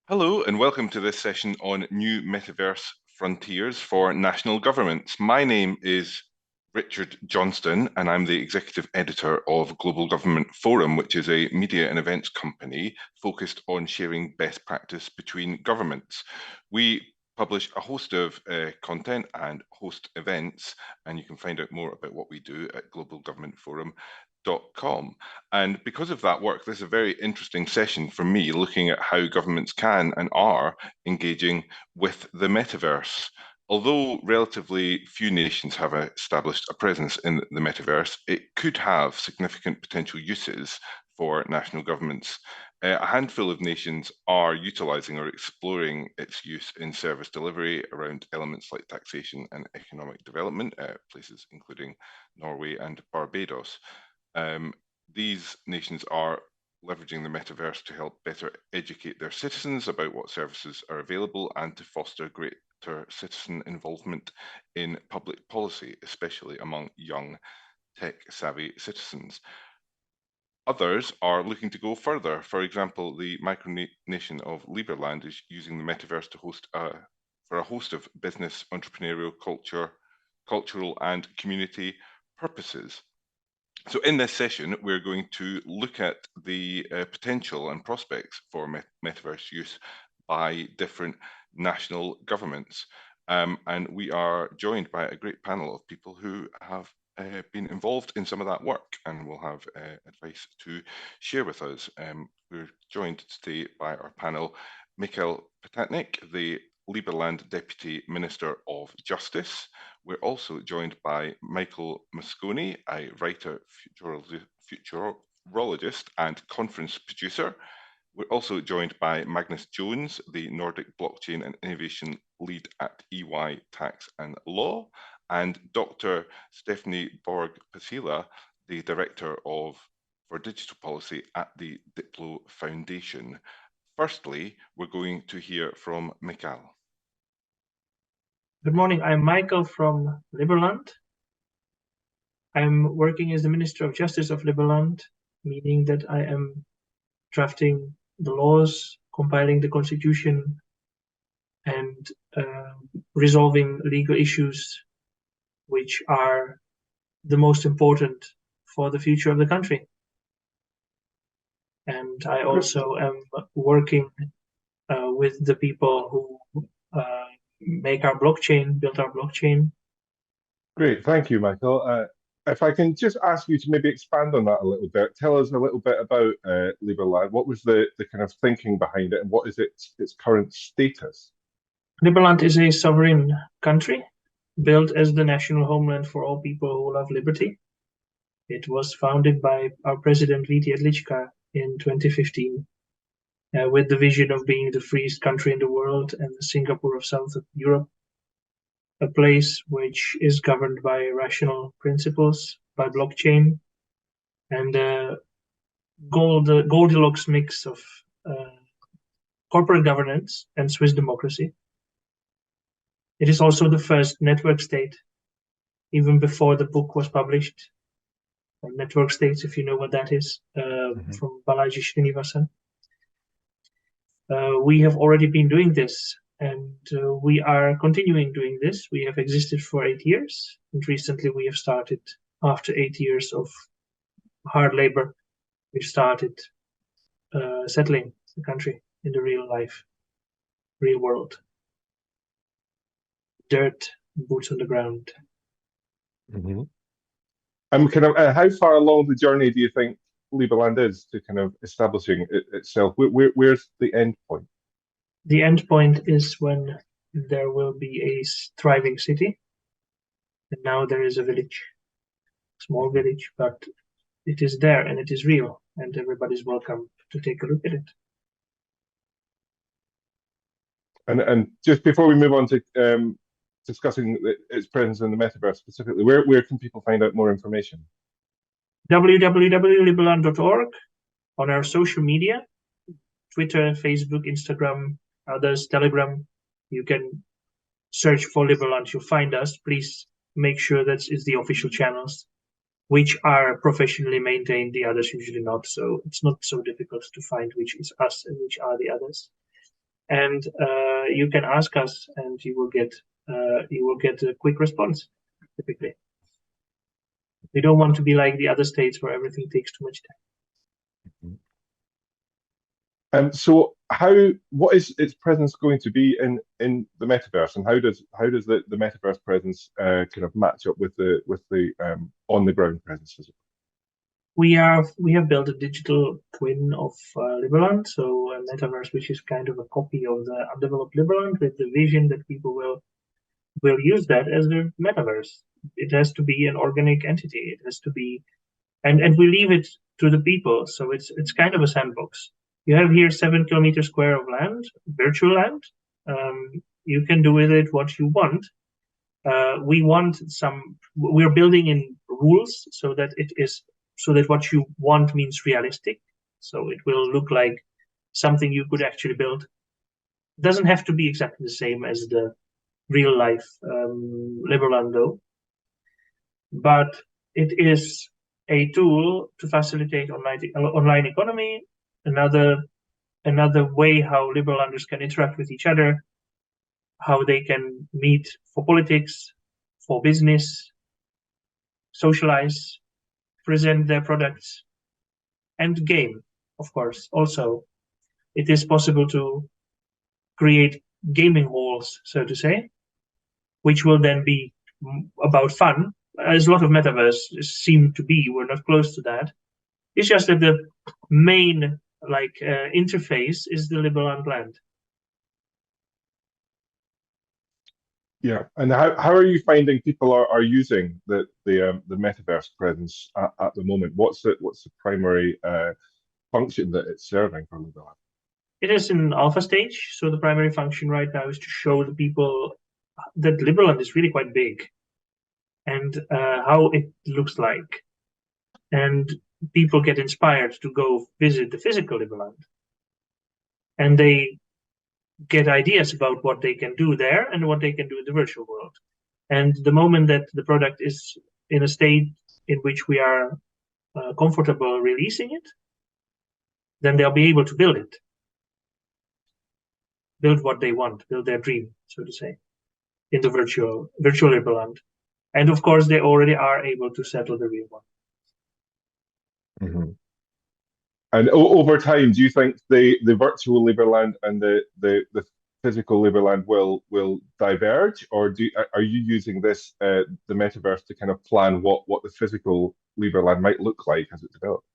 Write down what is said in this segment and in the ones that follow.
Hello and welcome to this session on new metaverse frontiers for national governments. My name is Richard Johnston and I'm the executive editor of Global Government Forum, which is a media and events company focused on sharing best practice between governments. We publish a host of content and host events, and you can find out more about what we do at globalgovernmentforum.com. And because of that work, this is a very interesting session for me, looking at how governments can and are engaging with the metaverse. Although relatively few nations have established a presence in the metaverse, it could have significant potential uses for national governments. A handful of nations are utilising or exploring its use in service delivery around elements like taxation and economic development, places including Norway and Barbados. These nations are leveraging the metaverse to help better educate their citizens about what services are available and to foster greater citizen involvement in public policy, especially among young tech-savvy citizens. Others are looking to go further. For example, the micronation of Liberland is using the metaverse to host for a host of business, entrepreneurial, cultural and community purposes. So in this session, we're going to look at the potential and prospects for metaverse use by different national governments. And we are joined by a great panel of people who have been involved in some of that work and will have advice to share with us. We're joined today by our panel, Mikhail Patatnik, the Liberland Deputy Minister of Justice. We're also joined by Michael Mosconi, a writer, futurologist and conference producer. We're also joined by Magnus Jones, the Nordic Blockchain and Innovation Lead at EY Tax and Law, and Dr. Stephanie Borg-Pasila, the Director for Digital Policy at the Diplo Foundation. Firstly, we're going to hear from Mikhail. Good morning, I'm Michael from Liberland. I'm working as the Minister of Justice of Liberland, meaning that I am drafting the laws, compiling the constitution, and resolving legal issues which are the most important for the future of the country. And I also am working with the people who make our blockchain, build our blockchain. Great, thank you, Michael. If I can just ask you to maybe expand on that a little bit, tell us a little bit about Liberland. What was the kind of thinking behind it, and what is its current status? Liberland is a sovereign country built as the national homeland for all people who love liberty. It was founded by our president Vít Jedlička in 2015 with the vision of being the freest country in the world and the Singapore of South Europe, a place which is governed by rational principles, by blockchain, and the Goldilocks mix of corporate governance and Swiss democracy. It is also the first network state, even before the book was published. Network states, if you know what that is, from Balaji Srinivasan. We have already been doing this, and we are continuing doing this. We have existed for 8 years, and recently we have started, after 8 years of hard labor, we've started settling the country in the real life, real world. Dirt, boots on the ground. Mm-hmm. And kind of, how far along the journey do you think Liberland is to kind of establishing itself? Where's the end point? The end point is when there will be a thriving city, and now there is a village, small village, but it is there and it is real, and everybody's welcome to take a look at it. And just before we move on to discussing its presence in the metaverse specifically, where can people find out more information? www.liberland.org, on our social media, Twitter, Facebook, Instagram, others, Telegram. You can search for Liberland, you'll find us. Please make sure that it's the official channels, which are professionally maintained, the others usually not. So it's not so difficult to find which is us and which are the others. and you can ask us, and you will get a quick response. Typically, we don't want to be like the other states where everything takes too much time. So what is its presence going to be in the metaverse, and how does the metaverse presence kind of match up with the on the ground presence? We have built a digital twin of Liberland, so a metaverse which is kind of a copy of the undeveloped Liberland, with the vision that people will use that as their metaverse. It has to be an organic entity. It has to be, and we leave it to the people. So it's kind of a sandbox. You have here 7 kilometers square of land, virtual land. You can do with it what you want. We're building in rules so that what you want means realistic. So it will look like something you could actually build. It doesn't have to be exactly the same as the real life Liberland, though. But it is a tool to facilitate online economy, another way how Liberlanders can interact with each other, how they can meet for politics, for business, socialize, present their products, and game, of course. Also, it is possible to create gaming halls, so to say, which will then be about fun, as a lot of metaverse seem to be. We're not close to that. It's just that the main interface is the Liberland land. Yeah, and how are you finding people are using the metaverse presence at the moment? What's the primary function that it's serving for Liberland? It is in alpha stage, so the primary function right now is to show the people that Liberland is really quite big, and how it looks like, and people get inspired to go visit the physical Liberland, and they get ideas about what they can do there and what they can do in the virtual world. And the moment that the product is in a state in which we are comfortable releasing it, then they'll be able to build what they want, build their dream, so to say, in the virtual Liberland. And of course, they already are able to settle the real one. Mm-hmm. And over time, do you think the virtual Liberland and the physical Liberland will diverge, or are you using this the metaverse to kind of plan what the physical Liberland might look like as it develops?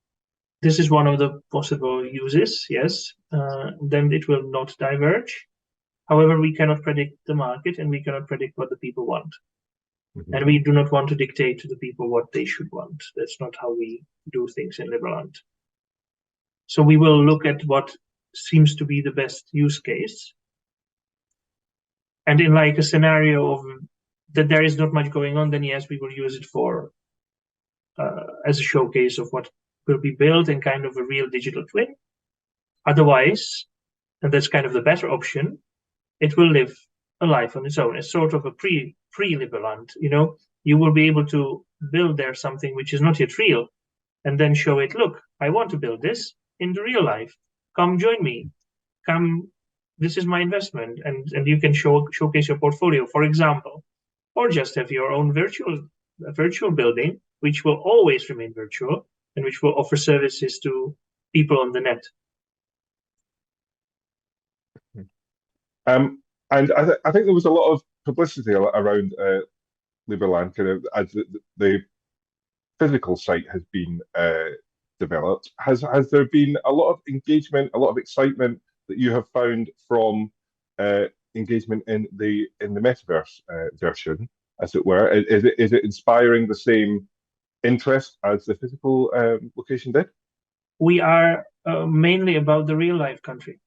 This is one of the possible uses, yes. Then it will not diverge. However, we cannot predict the market, and we cannot predict what the people want. Mm-hmm. And we do not want to dictate to the people what they should want. That's not how we do things in Liberland. So we will look at what seems to be the best use case. And in like a scenario of that there is not much going on, then yes, we will use it for as a showcase of what will be built in kind of a real digital twin. Otherwise, and that's kind of the better option, it will live a life on its own. It's sort of a pre-Liberland, you will be able to build there something which is not yet real, and then show it, look, I want to build this in the real life. Come join me. Come, this is my investment. And you can showcase your portfolio, for example, or just have your own virtual building, which will always remain virtual and which will offer services to people on the net. And I think there was a lot of publicity around Liberland, kind of as the physical site has been developed. Has there been a lot of engagement, a lot of excitement that you have found from engagement in the metaverse version, as it were? Is it inspiring the same interest as the physical location did? We are mainly about the real life country.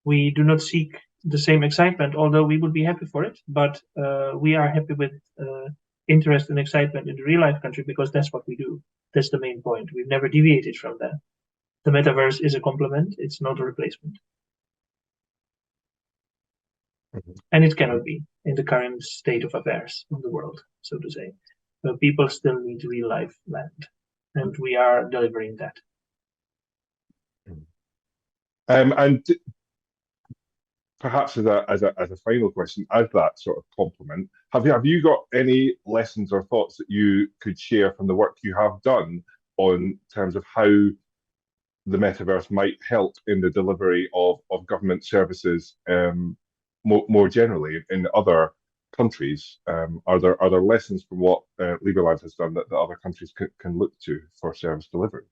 We do not seek the same excitement, although we would be happy for it. But we are happy with interest and excitement in the real life country because that's what we do. That's the main point. We've never deviated from that. The metaverse is a complement. It's not a replacement. Mm-hmm. And it cannot be in the current state of affairs of the world, so to say. People still need real life land, and we are delivering that. And perhaps as a final question, as that sort of complement, have you got any lessons or thoughts that you could share from the work you have done on terms of how the metaverse might help in the delivery of government services more generally in other countries? Are there lessons from what Liberland has done that other countries can look to for service delivery?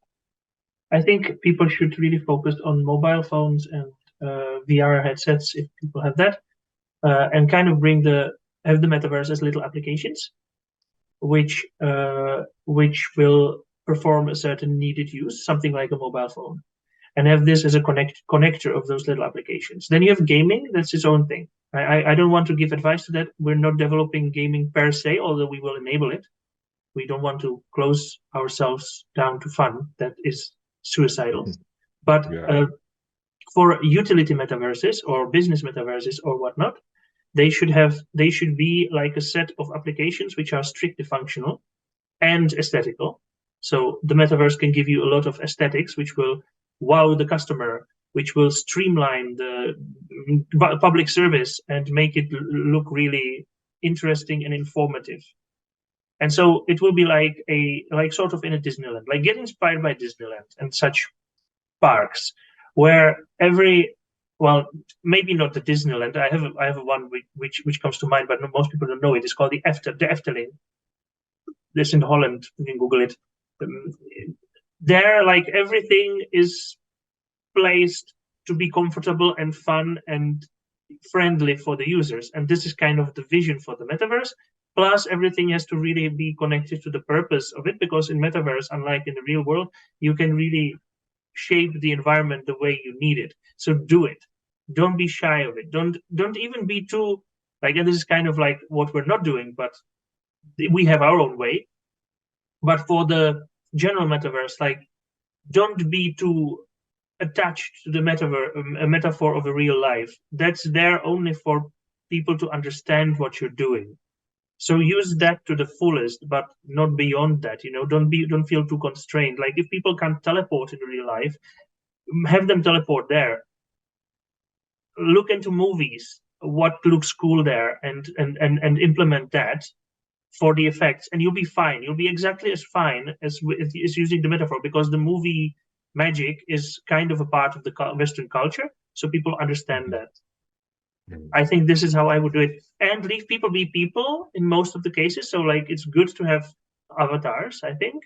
I think people should really focus on mobile phones and VR headsets if people have that, and kind of have the metaverse as little applications, which will perform a certain needed use, something like a mobile phone, and have this as a connector of those little applications. Then you have gaming, that's its own thing. I don't want to give advice to that. We're not developing gaming per se, although we will enable it. We don't want to close ourselves down to fun. That is suicidal. But Yeah. for utility metaverses or business metaverses or whatnot, they should be like a set of applications which are strictly functional and aesthetical. So the metaverse can give you a lot of aesthetics, which will wow the customer, which will streamline the public service and make it look really interesting and informative. And so it will be like sort of in a Disneyland, like get inspired by Disneyland and such parks, where well, maybe not the Disneyland. I have one which comes to mind, but most people don't know it. It's called the Efteling. This in Holland. You can Google it. There, like everything is placed to be comfortable and fun and friendly for the users, and this is kind of the vision for the metaverse. Plus, everything has to really be connected to the purpose of it, because in metaverse, unlike in the real world, you can really shape the environment the way you need it. So do it. Don't be shy of it. Don't even be too like. And this is kind of like what we're not doing, but we have our own way. But for the general metaverse, like, don't be too attached to the metaverse, a metaphor of a real life. That's there only for people to understand what you're doing. So use that to the fullest, but not beyond that. Don't feel too constrained. Like if people can't teleport in real life, have them teleport there. Look into movies, what looks cool there, and implement that for the effects, and you'll be fine. You'll be exactly as fine as using the metaphor, because the movie magic is kind of a part of the Western culture, so people understand that. I think this is how I would do it, and leave people be people in most of the cases. So like, it's good to have avatars, I think,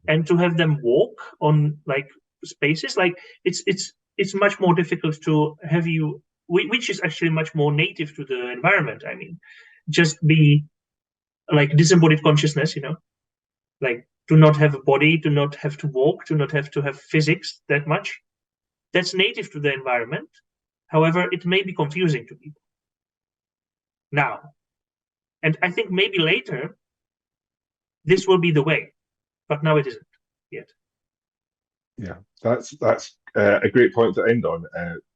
and to have them walk on like spaces. Like it's much more difficult to have you, which is actually much more native to the environment. I mean, just be like disembodied consciousness, like to not have a body, to not have to walk, to not have to have physics that much. That's native to the environment. However, it may be confusing to people now. And I think maybe later this will be the way, but now it isn't yet. Yeah, that's a great point to end on,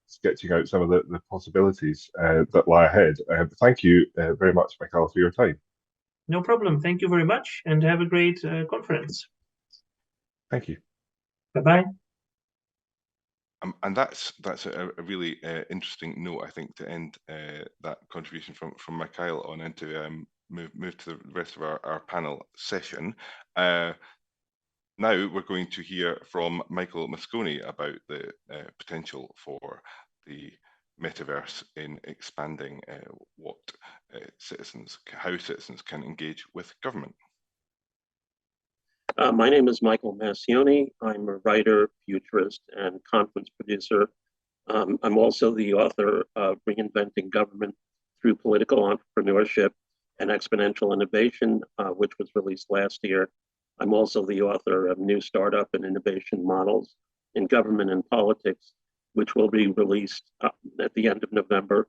sketching out some of the possibilities that lie ahead. Thank you very much, Michael, for your time. No problem. Thank you very much, and have a great conference. Thank you. Bye-bye. And that's a really interesting note, I think, to end that contribution from Mikhail on, and to move to the rest of our panel session. Now we're going to hear from Michael Moscone about the potential for the metaverse in expanding how citizens can engage with government. My name is Michael Mascione. I'm a writer, futurist, and conference producer. I'm also the author of Reinventing Government Through Political Entrepreneurship and Exponential Innovation, which was released last year. I'm also the author of New Startup and Innovation Models in Government and Politics, which will be released at the end of November.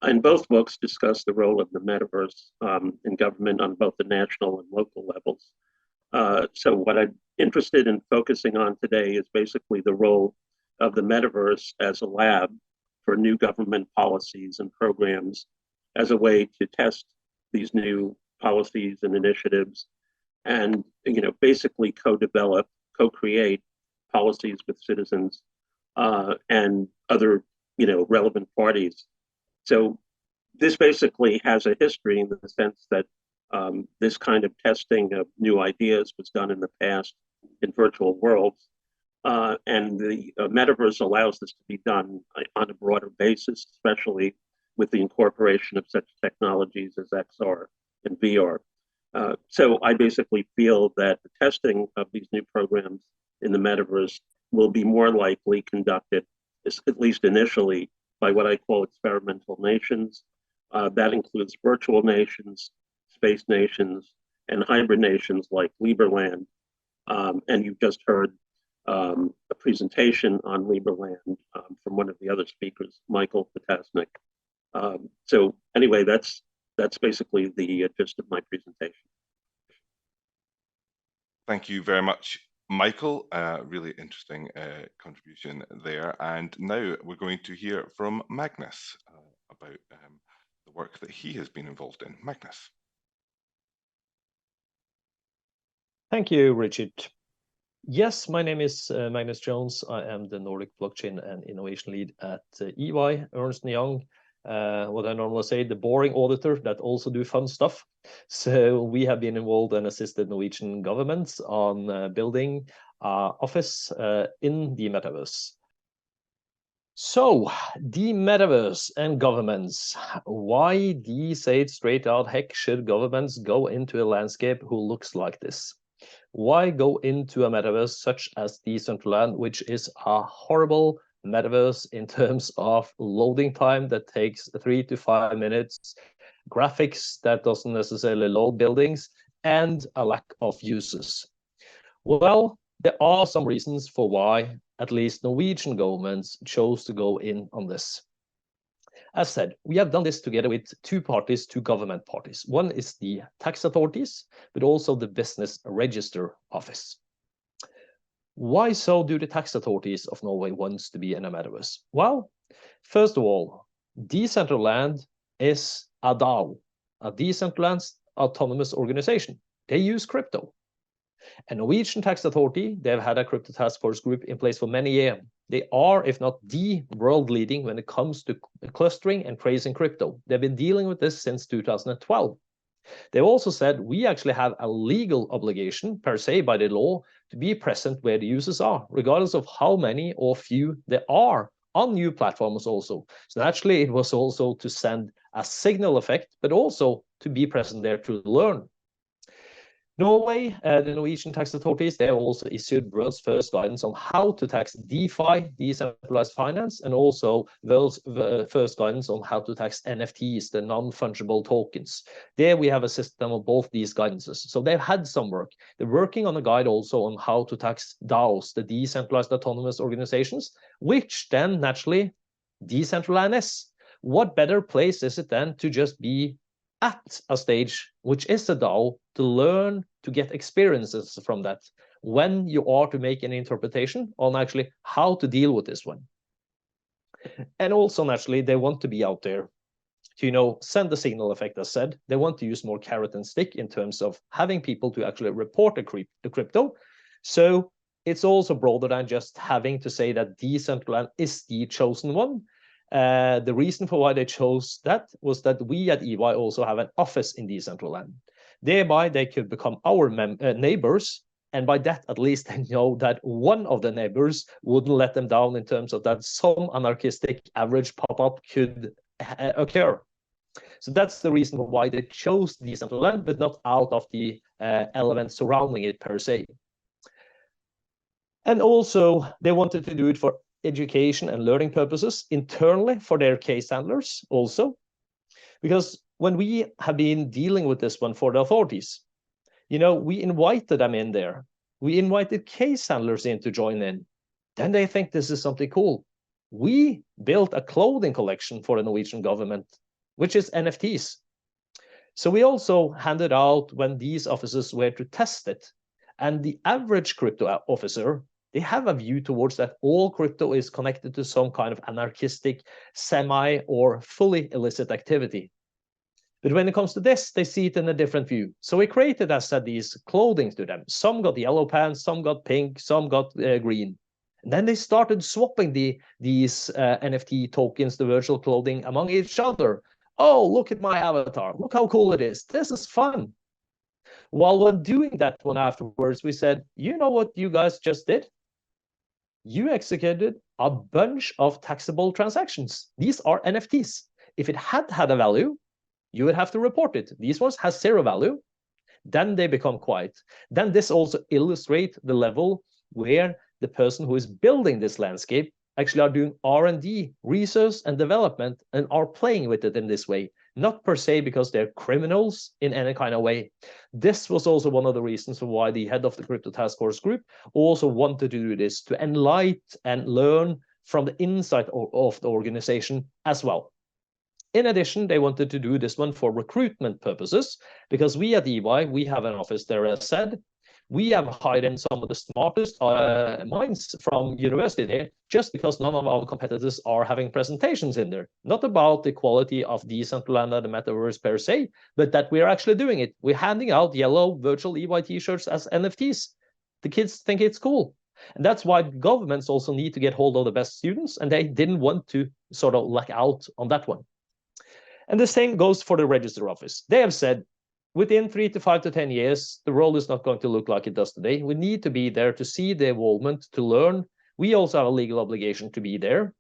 And both books discuss the role of the metaverse in government on both the national and local levels. So what I'm interested in focusing on today is basically the role of the metaverse as a lab for new government policies and programs, as a way to test these new policies and initiatives, and basically co-develop, co-create policies with citizens and other relevant parties. So this basically has a history in the sense that this kind of testing of new ideas was done in the past in virtual worlds. And the metaverse allows this to be done on a broader basis, especially with the incorporation of such technologies as XR and VR. So I basically feel that the testing of these new programs in the metaverse will be more likely conducted, at least initially, by what I call experimental nations. That includes virtual nations, space nations, and hybrid nations like Liberland. And you've just heard a presentation on Liberland from one of the other speakers, Michael Potasnik. So anyway, that's basically the gist of my presentation. Thank you very much, Michael. Really interesting contribution there. And now we're going to hear from Magnus about the work that he has been involved in. Magnus. Thank you, Richard. Yes, my name is Magnus Jones. I am the Nordic Blockchain and Innovation Lead at EY, Ernst & Young. What I normally say, the boring auditor that also do fun stuff. So we have been involved and assisted Norwegian governments on building office in the metaverse. So the metaverse and governments, why say it straight out, heck, should governments go into a landscape who looks like this? Why go into a metaverse such as Decentraland, which is a horrible metaverse in terms of loading time that takes 3 to 5 minutes, graphics that doesn't necessarily load buildings, and a lack of users? Well, there are some reasons for why at least Norwegian governments chose to go in on this. As said, we have done this together with two government parties. One is the tax authorities, but also the business register office. Why so do the tax authorities of Norway want to be in a metaverse? Well, first of all, Decentraland is a DAO, a decentralized autonomous organization. They use crypto. A Norwegian tax authority, they've had a crypto task force group in place for many years. They are, if not the world leading when it comes to clustering and praising crypto. They've been dealing with this since 2012. They've also said we actually have a legal obligation per se by the law to be present where the users are, regardless of how many or few there are on new platforms also. So actually it was also to send a signal effect, but also to be present there to learn. Norway, the Norwegian tax authorities, they also issued world's first guidance on how to tax DeFi, decentralized finance, and also world's first guidance on how to tax NFTs, the non-fungible tokens. There we have a system of both these guidances. So they've had some work. They're working on a guide also on how to tax DAOs, the decentralized autonomous organizations, which then naturally Decentraland is. What better place is it then to just be at a stage, which is a DAO, to learn, to get experiences from that when you are to make an interpretation on actually how to deal with this one. And also, naturally, they want to be out there to, send the signal effect, as said. They want to use more carrot and stick in terms of having people to actually report the crypto. So it's also broader than just having to say that Decentraland is the chosen one. The reason for why they chose that was that we at EY also have an office in Decentraland. Thereby, they could become our neighbors, and by that, at least they know that one of the neighbors wouldn't let them down in terms of that some anarchistic average pop-up could occur. So that's the reason for why they chose Decentraland, but not out of the elements surrounding it per se. And also, they wanted to do it for education and learning purposes internally for their case handlers also, because when we have been dealing with this one for the authorities, we invited them in there. We invited case handlers in to join in. Then they think this is something cool. We built a clothing collection for the Norwegian government, which is NFTs. So we also handed out when these officers were to test it. And the average crypto officer, they have a view towards that all crypto is connected to some kind of anarchistic, semi or fully illicit activity. But when it comes to this, they see it in a different view. So we created, as said, these clothing to them. Some got yellow pants, some got pink, some got green. And then they started swapping these NFT tokens, the virtual clothing, among each other. Oh, look at my avatar. Look how cool it is. This is fun. While when doing that one afterwards, we said, you know what you guys just did? You executed a bunch of taxable transactions. These are NFTs. If it had a value, you would have to report it. These ones has 0 value. Then they become quiet. Then this also illustrates the level where the person who is building this landscape actually are doing R&D, research and development, and are playing with it in this way, not per se because they're criminals in any kind of way. This was also one of the reasons for why the head of the Crypto Task Force group also wanted to do this, to enlighten and learn from the inside of the organization as well. In addition, they wanted to do this one for recruitment purposes, because we at EY, we have an office there, as said. We have hired in some of the smartest minds from university there, just because none of our competitors are having presentations in there. Not about the quality of Decentraland and the Metaverse per se, but that we're actually doing it. We're handing out yellow virtual EY t-shirts as NFTs. The kids think it's cool. And that's why governments also need to get hold of the best students, and they didn't want to sort of lack out on that one. And the same goes for the register office. They have said, within 3 to 5 to 10 years, the world is not going to look like it does today. We need to be there to see the involvement, to learn. We also have a legal obligation to be there.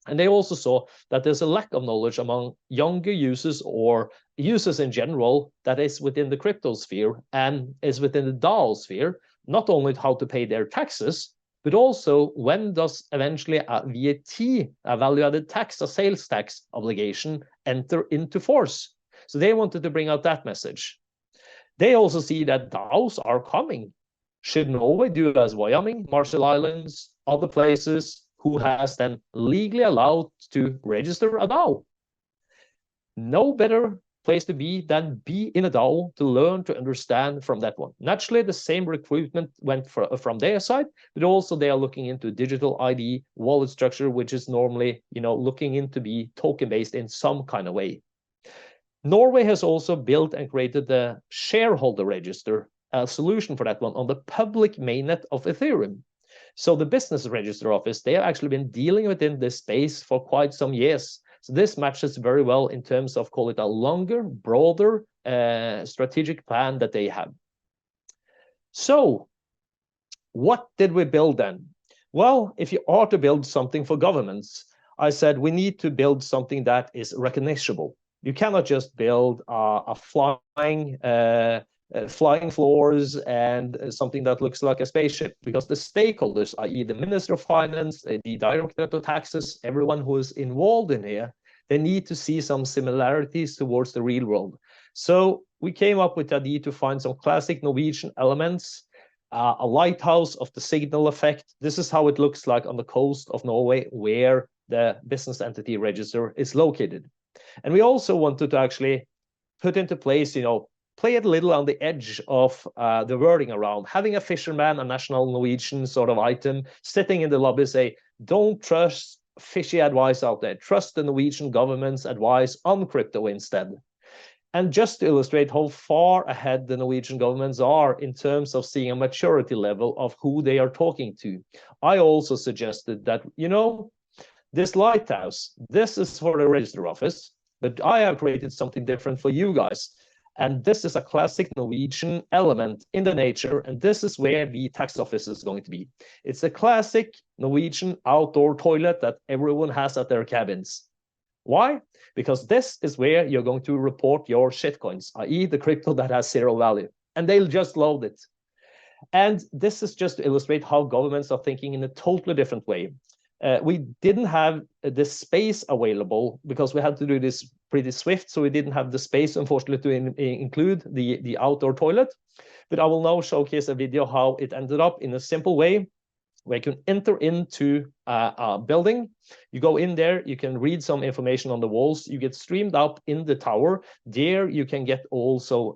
And they also saw that there's a lack of knowledge among younger users or users in general that is within the crypto sphere and is within the DAO sphere, not only how to pay their taxes, but also when does eventually a VAT, a value-added tax, a sales tax obligation, enter into force. So they wanted to bring out that message. They also see that DAOs are coming. Should Norway do as Wyoming, Marshall Islands, other places who has then legally allowed to register a DAO? No better place to be than be in a DAO to learn, to understand from that one. Naturally, the same recruitment went from their side, but also they are looking into digital ID wallet structure, which is normally, looking into be token-based in some kind of way. Norway has also built and created the shareholder register, a solution for that one on the public mainnet of Ethereum. So the business register office, they have actually been dealing within this space for quite some years. So this matches very well in terms of, call it a longer, broader strategic plan that they have. So what did we build then? Well, if you are to build something for governments, I said we need to build something that is recognizable. You cannot just build a flying floors and something that looks like a spaceship, because the stakeholders, i.e. the Minister of Finance, the Director of Taxes, everyone who is involved in here, they need to see some similarities towards the real world. So we came up with the idea to find some classic Norwegian elements, a lighthouse of the signal effect. This is how it looks like on the coast of Norway, where the business entity register is located. And we also wanted to actually put into place, play it a little on the edge of the wording around having a fisherman, a national Norwegian sort of item, sitting in the lobby, say, don't trust fishy advice out there. Trust the Norwegian government's advice on crypto instead. And just to illustrate how far ahead the Norwegian governments are in terms of seeing a maturity level of who they are talking to, I also suggested that, this lighthouse, this is for the register office, but I have created something different for you guys. And this is a classic Norwegian element in the nature, and this is where the tax office is going to be. It's a classic Norwegian outdoor toilet that everyone has at their cabins. Why? Because this is where you're going to report your shitcoins, i.e. the crypto that has 0 value, and they'll just load it. And this is just to illustrate how governments are thinking in a totally different way. We didn't have the space available because we had to do this pretty swift, so we didn't have the space, unfortunately, to include the outdoor toilet. But I will now showcase a video how it ended up in a simple way, where you can enter into a building. You go in there, you can read some information on the walls, you get streamed up in the tower. There you can get also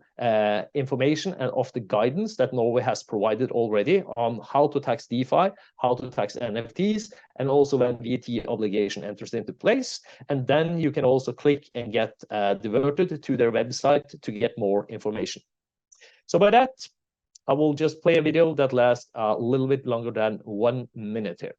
information and of the guidance that Norway has provided already on how to tax DeFi, how to tax NFTs, and also when VAT obligation enters into place. And then you can also click and get diverted to their website to get more information. So by that, I will just play a video that lasts a little bit longer than 1 minute here.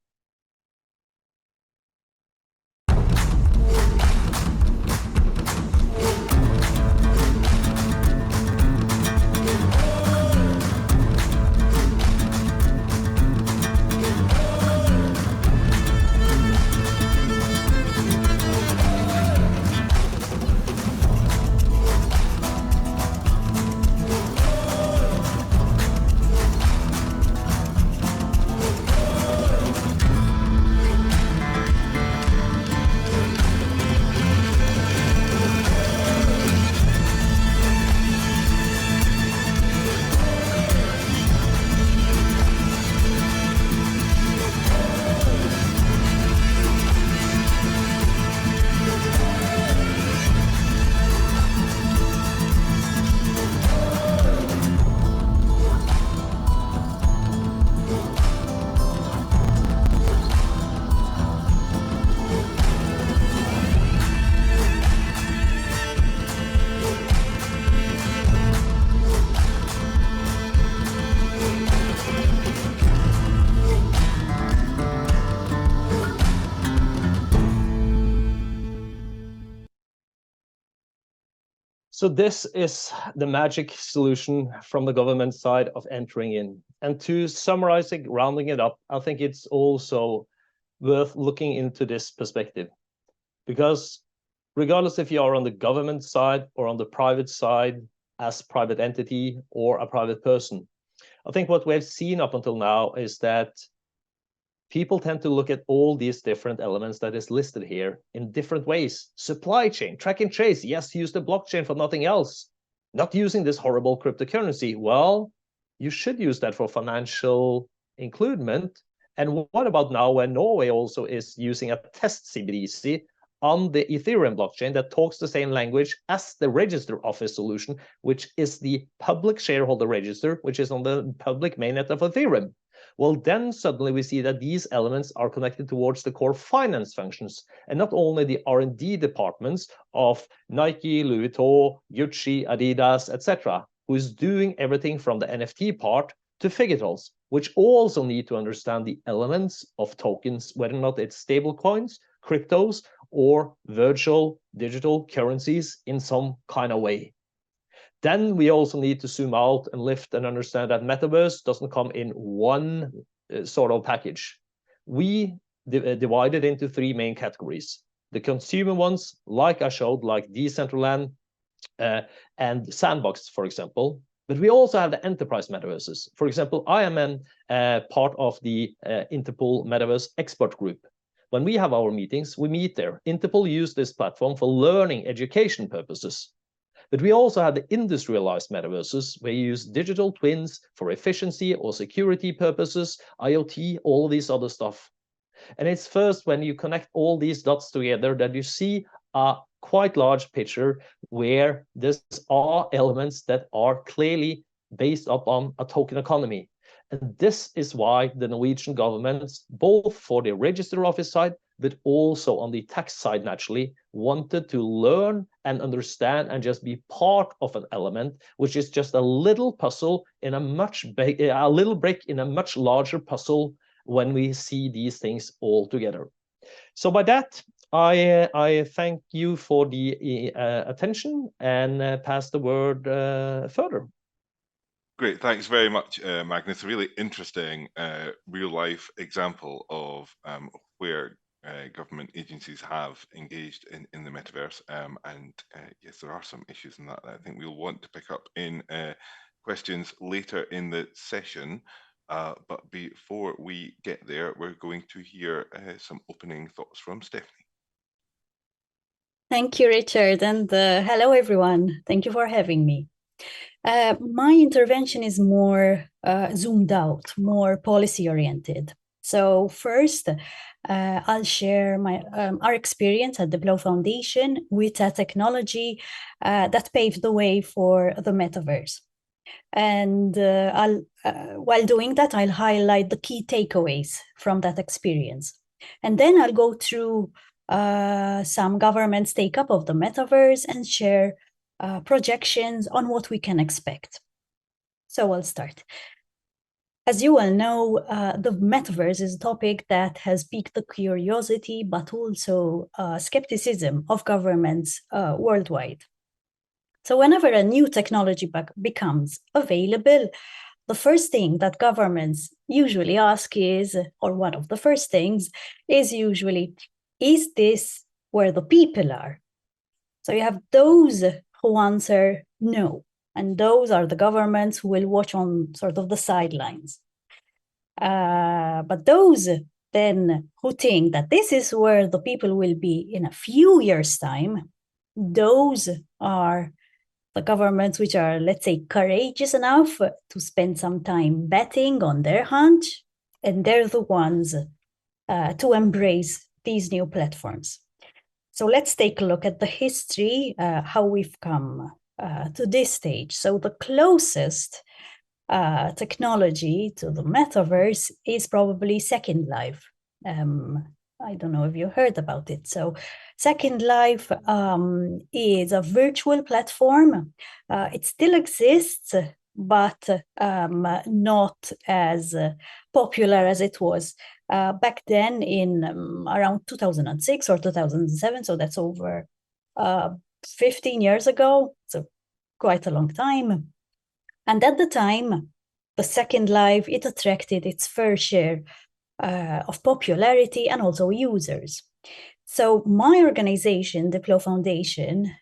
So this is the magic solution from the government side of entering in. And to summarize it, rounding it up, I think it's also worth looking into this perspective. Because regardless if you are on the government side or on the private side as private entity or a private person, I think what we've seen up until now is that people tend to look at all these different elements that is listed here in different ways. Supply chain, track and trace. Yes, use the blockchain for nothing else. Not using this horrible cryptocurrency. Well, you should use that for financial inclusion. And what about now when Norway also is using a test CBDC on the Ethereum blockchain that talks the same language as the register office solution, which is the public shareholder register, which is on the public mainnet of Ethereum? Well, then suddenly we see that these elements are connected towards the core finance functions, and not only the R&D departments of Nike, Louis Vuitton, Gucci, Adidas, etc., who is doing everything from the NFT part to Figitals, which also need to understand the elements of tokens, whether or not it's stable coins, cryptos, or virtual digital currencies in some kind of way. Then we also need to zoom out and lift and understand that Metaverse doesn't come in one sort of package. We divide it into three main categories. The consumer ones, like I showed, like Decentraland and Sandbox, for example. But we also have the enterprise metaverses. For example, I am part of the Interpol Metaverse Expert Group. When we have our meetings, we meet there. Interpol use this platform for learning education purposes. But we also have the industrialized metaverses where you use digital twins for efficiency or security purposes, IoT, all of these other stuff. And it's first when you connect all these dots together that you see a quite large picture where there are elements that are clearly based upon a token economy. And this is why the Norwegian government, both for the register office side, but also on the tax side, naturally, wanted to learn and understand and just be part of an element, which is just a little puzzle in a little brick in a much larger puzzle when we see these things all together. So by that, I thank you for the attention and pass the word further. Great, thanks very much, Magnus. A really interesting real-life example of where government agencies have engaged in the metaverse. And yes, there are some issues in that I think we'll want to pick up in questions later in the session. But before we get there, we're going to hear some opening thoughts from Stephanie. Thank you, Richard, and hello, everyone. Thank you for having me. My intervention is more zoomed out, more policy-oriented. So first, I'll share our experience at the Blow Foundation with a technology that paved the way for the metaverse. And while doing that, I'll highlight the key takeaways from that experience. And then I'll go through some governments' take-up of the metaverse and share projections on what we can expect. So I'll start. As you all know, the metaverse is a topic that has piqued the curiosity, but also skepticism of governments worldwide. So whenever a new technology becomes available, the first thing that governments usually ask is, or one of the first things, is usually, is this where the people are? So you have those who answer no, and those are the governments who will watch on sort of the sidelines. But those then who think that this is where the people will be in a few years' time, those are the governments which are, let's say, courageous enough to spend some time betting on their hunch, and they're the ones to embrace these new platforms. So let's take a look at the history, how we've come to this stage. So the closest technology to the metaverse is probably Second Life. I don't know if you heard about it. So Second Life is a virtual platform. It still exists, but not as popular as it was back then in around 2006 or 2007. So that's over 15 years ago, so quite a long time. And at the time, the Second Life, it attracted its fair share of popularity and also users. So my organization, Diplo Foundation,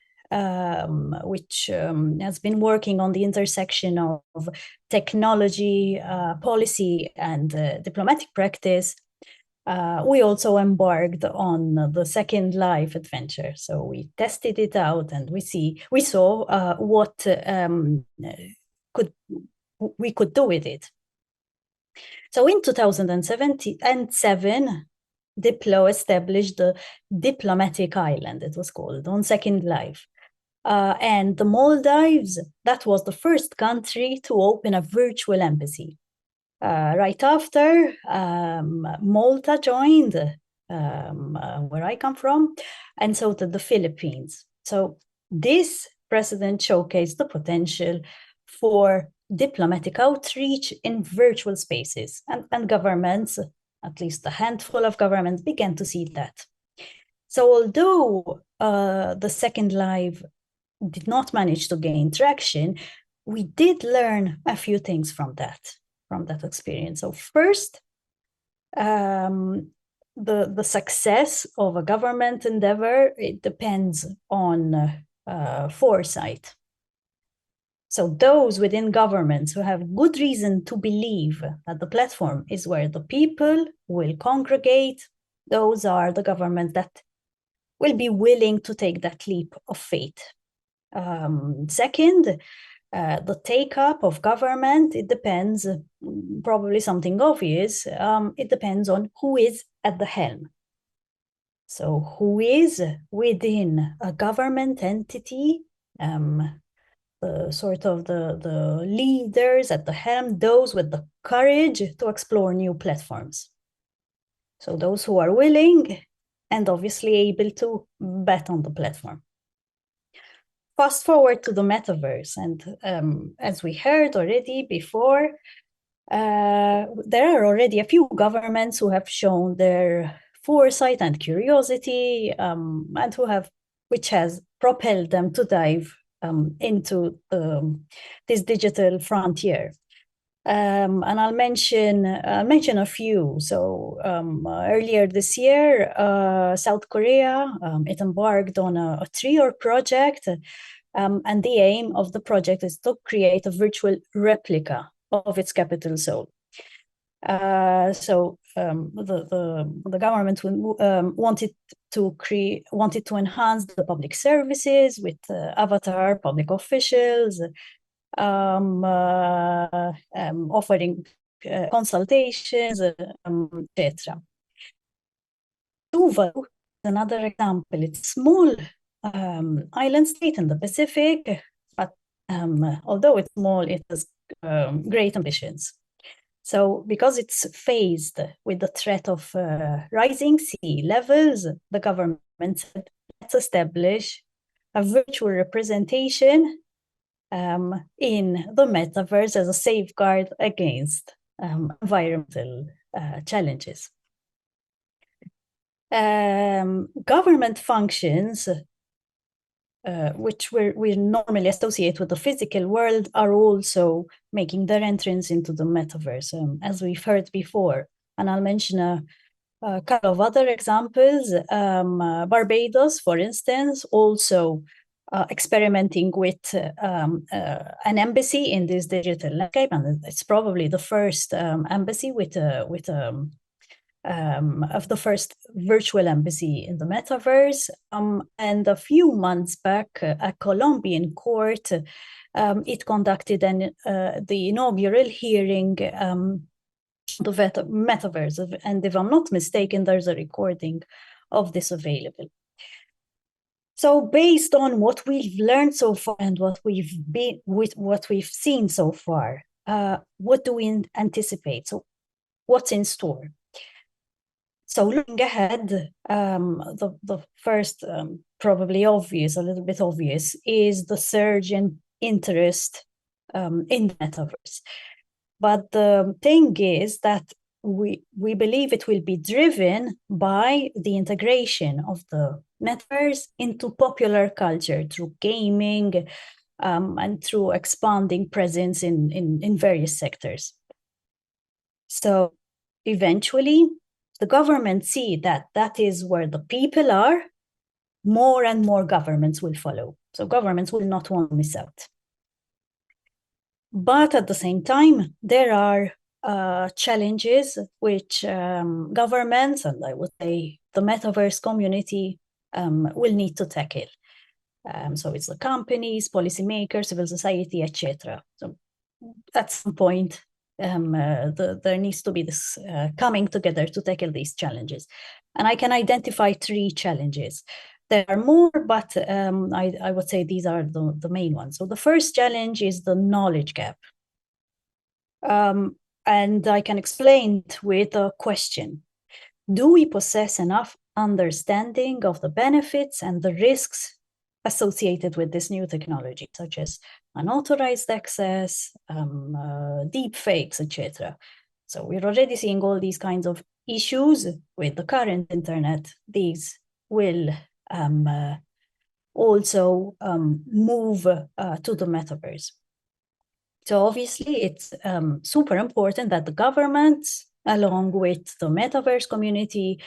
which has been working on the intersection of technology, policy, and diplomatic practice, we also embarked on the Second Life adventure. So we tested it out, and we saw what we could do with it. So in 2007, Diplo established the Diplomatic Island, it was called, on Second Life. And the Maldives, that was the first country to open a virtual embassy. Right after, Malta joined, where I come from, and so did the Philippines. So this precedent showcased the potential for diplomatic outreach in virtual spaces, and governments, at least a handful of governments, began to see that. So although the Second Life did not manage to gain traction, we did learn a few things from that experience. So first, the success of a government endeavor, it depends on foresight. So those within governments who have good reason to believe that the platform is where the people will congregate, those are the governments that will be willing to take that leap of faith. Second, the take-up of government, it depends, probably something obvious, it depends on who is at the helm. So who is within a government entity, the leaders at the helm, those with the courage to explore new platforms. So those who are willing and obviously able to bet on the platform. Fast forward to the metaverse, and as we heard already before, there are already a few governments who have shown their foresight and curiosity, and which has propelled them to dive into this digital frontier. And I'll mention a few. So earlier this year, South Korea, it embarked on a 3-year project, and the aim of the project is to create a virtual replica of its capital, Seoul. So the government wanted to enhance the public services with avatar public officials, offering consultations, etc. Tuvalu, another example, it's a small island state in the Pacific, but although it's small, it has great ambitions. So because it's faced with the threat of rising sea levels, the government said, let's establish a virtual representation in the metaverse as a safeguard against environmental challenges. Government functions, which we normally associate with the physical world, are also making their entrance into the metaverse, as we've heard before. And I'll mention a couple of other examples. Barbados, for instance, also experimenting with an embassy in this digital landscape, and it's probably the first embassy of the first virtual embassy in the metaverse. And a few months back, a Colombian court, it conducted the inaugural hearing, the metaverse, and if I'm not mistaken, there's a recording of this available. So based on what we've learned so far and what we've seen so far, what do we anticipate? So what's in store? So looking ahead, the first, probably obvious, a little bit obvious, is the surge in interest in the metaverse. But the thing is that we believe it will be driven by the integration of the metaverse into popular culture through gaming and through expanding presence in various sectors. So eventually, the government see that that is where the people are, more and more governments will follow. So governments will not want to miss out. But at the same time, there are challenges which governments, and I would say the metaverse community, will need to tackle. So it's the companies, policymakers, civil society, etc. So at some point, there needs to be this coming together to tackle these challenges. And I can identify 3 challenges. There are more, but I would say these are the main ones. So the first challenge is the knowledge gap. And I can explain it with a question. Do we possess enough understanding of the benefits and the risks associated with this new technology, such as unauthorized access, deep fakes, etc.? So we're already seeing all these kinds of issues with the current internet. These will also move to the metaverse. So obviously, it's super important that the governments, along with the metaverse community,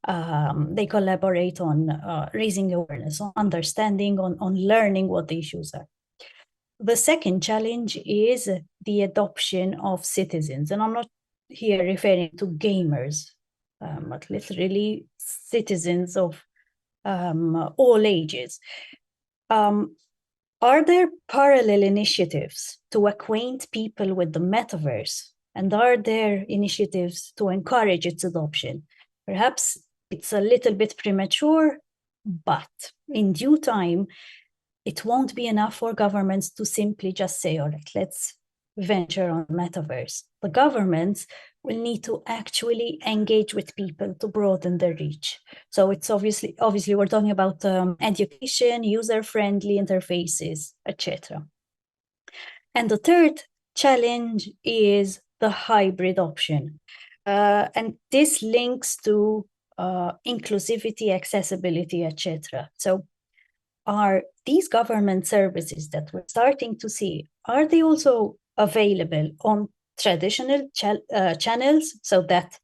they collaborate on raising awareness, on understanding, on learning what the issues are. The second challenge is the adoption of citizens. And I'm not here referring to gamers, but literally citizens of all ages. Are there parallel initiatives to acquaint people with the metaverse? And are there initiatives to encourage its adoption? Perhaps it's a little bit premature, but in due time, it won't be enough for governments to simply just say, all right, let's venture on metaverse. The governments will need to actually engage with people to broaden their reach. So it's obviously we're talking about education, user-friendly interfaces, etc. And the third challenge is the hybrid option. And this links to inclusivity, accessibility, etc. So are these government services that we're starting to see, are they also available on traditional channels so that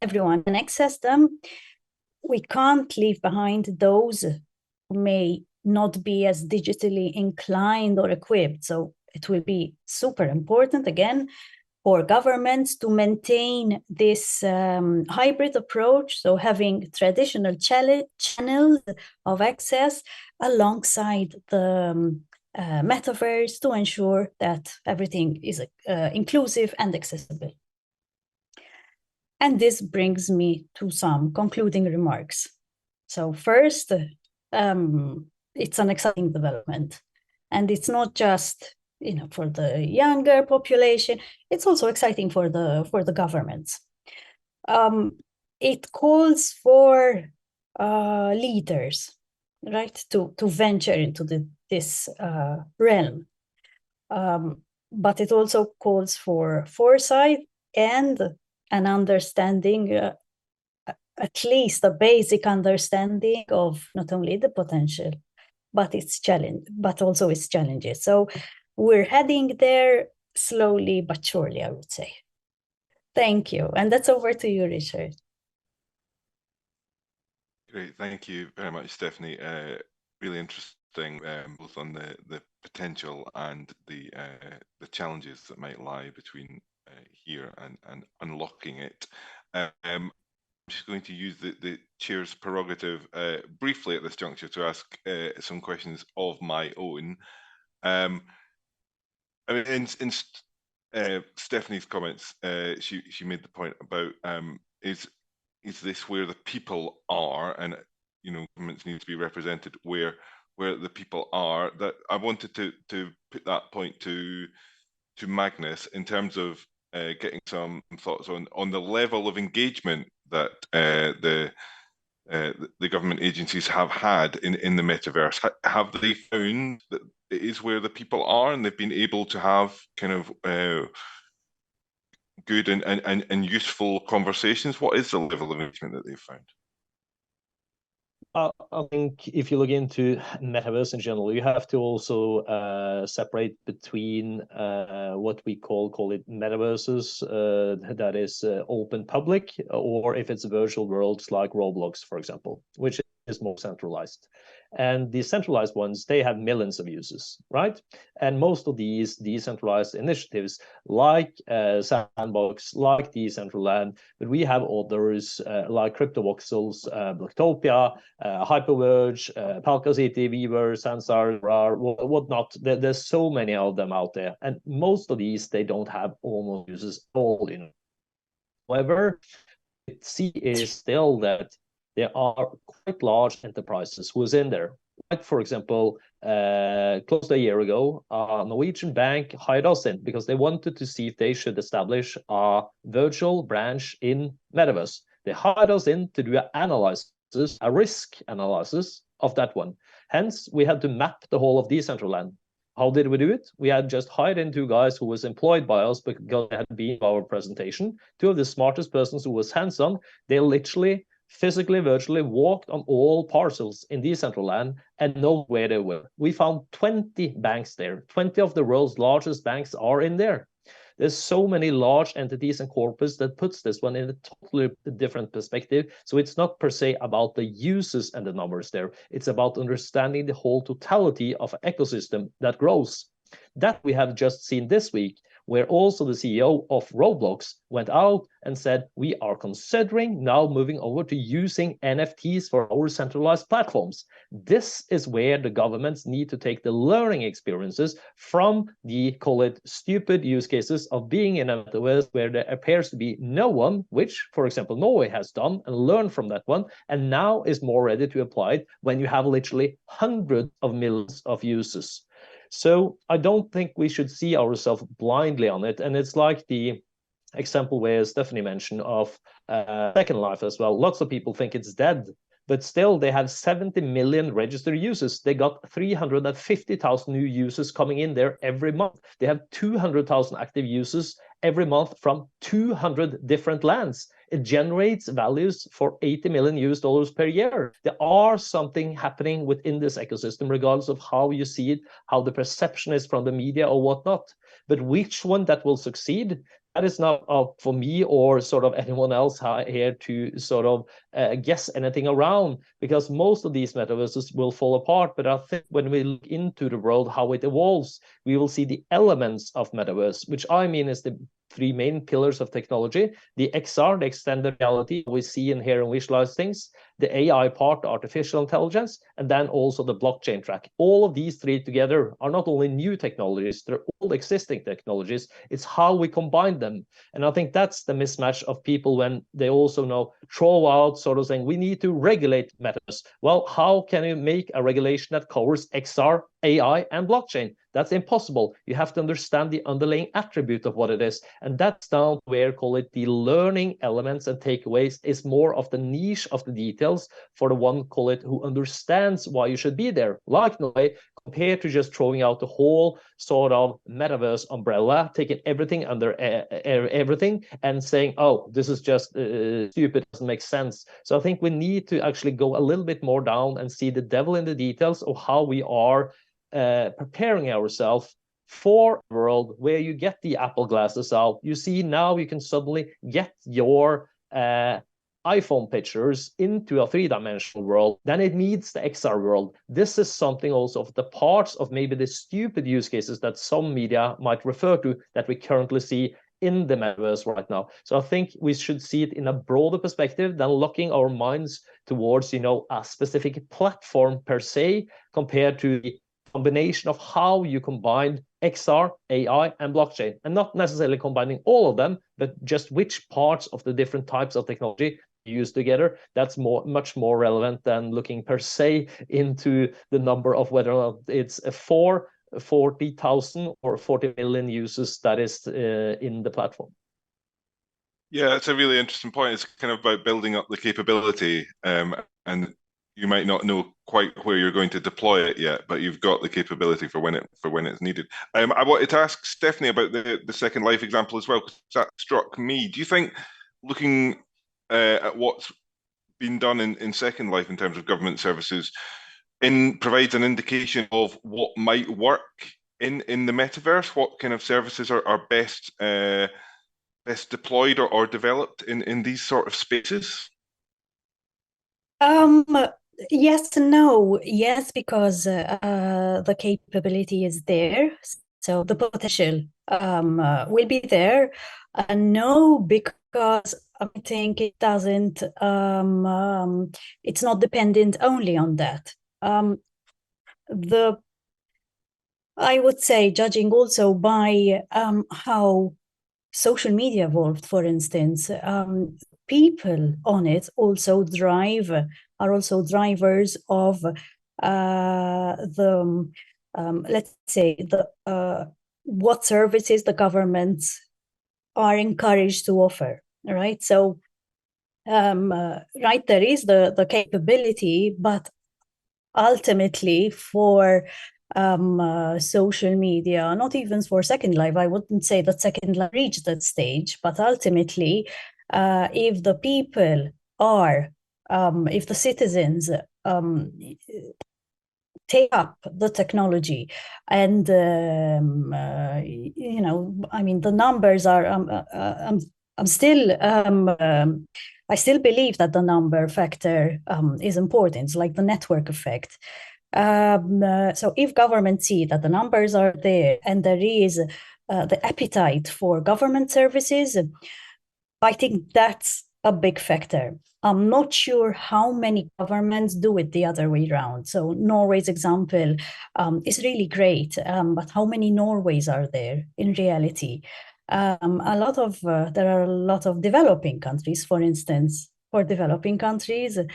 everyone can access them? We can't leave behind those who may not be as digitally inclined or equipped. So it will be super important, again, for governments to maintain this hybrid approach, so having traditional channels of access alongside the metaverse to ensure that everything is inclusive and accessible. And this brings me to some concluding remarks. So first, it's an exciting development, and it's not just for the younger population, it's also exciting for the governments. It calls for leaders, right, to venture into this realm. But it also calls for foresight and an understanding, at least a basic understanding of not only the potential, but also its challenges. So we're heading there slowly but surely, I would say. Thank you. And that's over to you, Richard. Great. Thank you very much, Stephanie. Really interesting, both on the potential and the challenges that might lie between here and unlocking it. I'm just going to use the chair's prerogative briefly at this juncture to ask some questions of my own. I mean, in Stephanie's comments, she made the point about is this where the people are, and governments need to be represented where the people are. That I wanted to put that point to Magnus in terms of getting some thoughts on the level of engagement that the government agencies have had in the metaverse. Have they found that it is where the people are, and they've been able to have kind of good and useful conversations? What is the level of engagement that they've found? I think if you look into metaverse in general, you have to also separate between what we call it metaverses, that is open public, or if it's virtual worlds like Roblox, for example, which is more centralized. And the centralized ones, they have millions of users, right? And most of these decentralized initiatives, like Sandbox, like Decentraland, but we have others like CryptoVoxels, Blocktopia, Hyperverge, Palca City, Weaver, Sansar, whatnot. There's so many of them out there, and most of these they don't have almost users all in. However, we see is still that there are quite large enterprises who's in there. Like, for example, close to a year ago, a Norwegian bank hired us in because they wanted to see if they should establish a virtual branch in Metaverse. They hired us in to do an analysis, a risk analysis of that one. Hence, we had to map the whole of Decentraland. How did we do it? We had just hired in two guys who was employed by us because they had been our presentation. Two of the smartest persons who was hands-on. They literally, physically, virtually walked on all parcels in Decentraland and know where they were. We found 20 banks there. 20 of the world's largest banks are in there. There's so many large entities and corporates that puts this one in a totally different perspective. So it's not per se about the users and the numbers there. It's about understanding the whole totality of an ecosystem that grows. That we have just seen this week, where also the CEO of Roblox went out and said, we are considering now moving over to using NFTs for our centralized platforms. This is where the governments need to take the learning experiences from the, call it, stupid use cases of being in a metaverse where there appears to be no one, which, for example, Norway has done and learned from that one, and now is more ready to apply it when you have literally hundreds of millions of users. So I don't think we should see ourselves blindly on it. And it's like the example where Stephanie mentioned of Second Life as well. Lots of people think it's dead, but still they have 70 million registered users. They got 350,000 new users coming in there every month. They have 200,000 active users every month from 200 different lands. It generates values for $80 million per year. There are something happening within this ecosystem, regardless of how you see it, how the perception is from the media or whatnot. But which one that will succeed, that is not up for me or sort of anyone else here to sort of guess anything around, because most of these metaverses will fall apart. But I think when we look into the world, how it evolves, we will see the elements of metaverse, which I mean is the three main pillars of technology: the XR, the extended reality, we see and hear and visualize things, the AI part, artificial intelligence, and then also the blockchain track. All of these three together are not only new technologies, they're all existing technologies. It's how we combine them. And I think that's the mismatch of people when they also throw out sort of saying, we need to regulate metaverse. Well, how can you make a regulation that covers XR, AI, and blockchain? That's impossible. You have to understand the underlying attribute of what it is. And that's down where, call it, the learning elements and takeaways is more of the niche of the details for the one, call it, who understands why you should be there. Like Norway, compared to just throwing out the whole sort of metaverse umbrella, taking everything under everything and saying, oh, this is just stupid, doesn't make sense. So I think we need to actually go a little bit more down and see the devil in the details of how we are preparing ourselves for a world where you get the Apple glasses out. You see, now you can suddenly get your iPhone pictures into a three-dimensional world. Then it needs the XR world. This is something also of the parts of maybe the stupid use cases that some media might refer to that we currently see in the metaverse right now. So I think we should see it in a broader perspective than locking our minds towards, a specific platform per se, compared to the combination of how you combine XR, AI, and blockchain, and not necessarily combining all of them, but just which parts of the different types of technology you use together. That's much more relevant than looking per se into the number of whether or not it's 40,000 or 40 million users that is in the platform. Yeah, it's a really interesting point. It's kind of about building up the capability, and you might not know quite where you're going to deploy it yet, but you've got the capability for when it's needed. I wanted to ask Stephanie about the Second Life example as well, because that struck me. Do you think, looking at what's been done in Second Life in terms of government services provides an indication of what might work in the metaverse? What kind of services are best best deployed or developed in these sort of spaces? Yes and no. Yes, because the capability is there, so the potential will be there. No, because I think it doesn't. It's not dependent only on that. I would say, judging also by how social media evolved, for instance, people on it also are also drivers of the let's say the what services the governments are encouraged to offer, right? So right, there is the capability, but ultimately for social media, not even for Second Life, I wouldn't say that Second Life reached that stage, but ultimately, if the people are, if the citizens take up the technology and you know, I mean, the numbers are I'm still I still believe that the number factor is important, like the network effect. So if governments see that the numbers are there and there is the appetite for government services, I think that's a big factor. I'm not sure how many governments do it the other way around. So Norway's example is really great, but how many Norways are there in reality? There are a lot of developing countries, for instance. For developing countries, you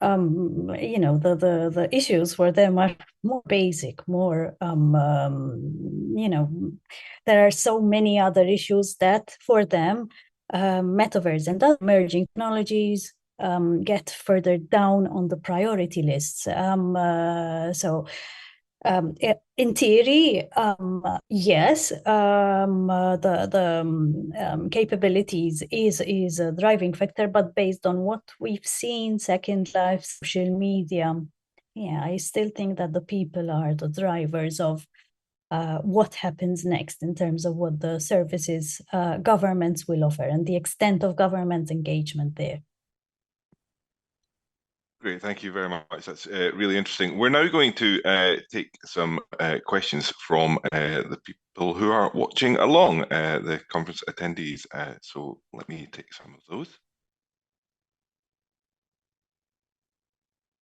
know, the issues for them are more basic, more you know, there are so many other issues that for them metaverse and other emerging technologies get further down on the priority lists. In theory, yes, the capabilities is a driving factor, but based on what we've seen, Second Life, social media, yeah, I still think that the people are the drivers of what happens next in terms of what the services governments will offer and the extent of government engagement there. Great, thank you very much. That's really interesting. We're now going to take some questions from the people who are watching along, the conference attendees. So let me take some of those.